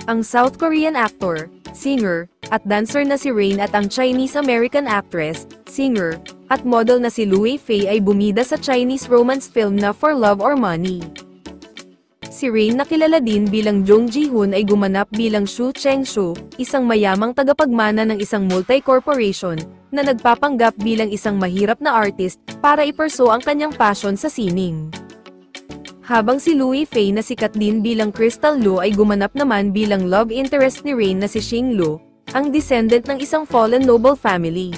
Ang South Korean actor, singer, at dancer na si Rain at ang Chinese-American actress, singer, at model na si Lu Yifei ay bumida sa Chinese romance film na For Love or Money. Si Rain na kilala din bilang Jung Ji-hoon ay gumanap bilang Shu Cheng-shu, isang mayamang tagapagmana ng isang multi-corporation, na nagpapanggap bilang isang mahirap na artist, para iperso ang kanyang passion sa sining. Habang si Lu Yifei na sikat din bilang Crystal Lu ay gumanap naman bilang love interest ni Rain na si Xing Lu, ang descendant ng isang fallen noble family.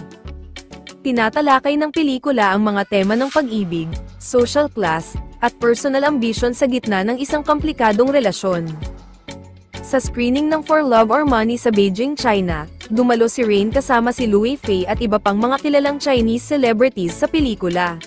Tinatalakay ng pelikula ang mga tema ng pag-ibig, social class, at personal ambition sa gitna ng isang komplikadong relasyon. Sa screening ng For Love or Money sa Beijing, China, dumalo si Rain kasama si Lu Yifei at iba pang mga kilalang Chinese celebrities sa pelikula.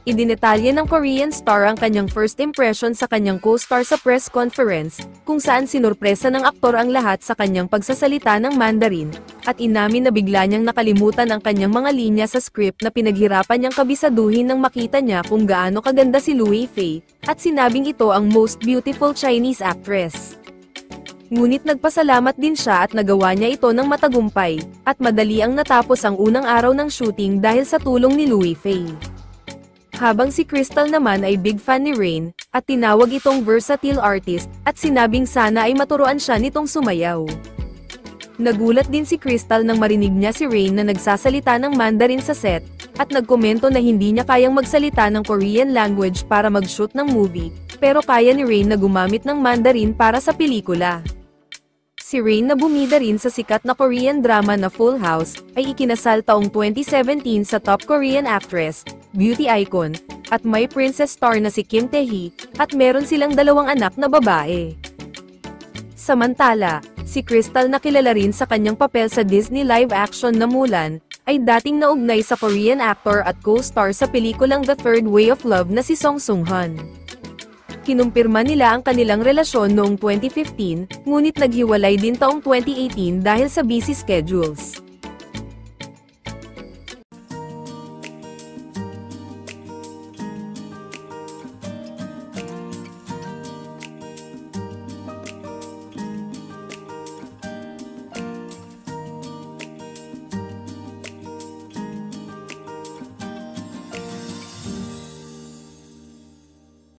Idinetalye ng Korean star ang kanyang first impression sa kanyang co-star sa press conference, kung saan sinurpresa ng aktor ang lahat sa kanyang pagsasalita ng Mandarin, at inamin na bigla niyang nakalimutan ang kanyang mga linya sa script na pinaghirapan niyang kabisaduhin nang makita niya kung gaano kaganda si Lu Yifei, at sinabing ito ang most beautiful Chinese actress. Ngunit nagpasalamat din siya at nagawa niya ito ng matagumpay, at madali ang natapos ang unang araw ng shooting dahil sa tulong ni Lu Yifei. Habang si Crystal naman ay big fan ni Rain, at tinawag itong versatile artist, at sinabing sana ay maturuan siya nitong sumayaw. Nagulat din si Crystal nang marinig niya si Rain na nagsasalita ng Mandarin sa set, at nagkomento na hindi niya kayang magsalita ng Korean language para mag-shoot ng movie, pero kaya ni Rain na gumamit ng Mandarin para sa pelikula. Si Rain na bumida rin sa sikat na Korean drama na Full House, ay ikinasal taong 2017 sa top Korean actress, beauty icon, at may princess star na si Kim Tae-hee, at meron silang 2 anak na babae. Samantala, si Crystal na kilala rin sa kanyang papel sa Disney live-action na Mulan, ay dating naugnay sa Korean actor at co-star sa pelikulang The Third Way of Love na si Song Seung-han. Kinumpirma nila ang kanilang relasyon noong 2015, ngunit naghiwalay din taong 2018 dahil sa busy schedules.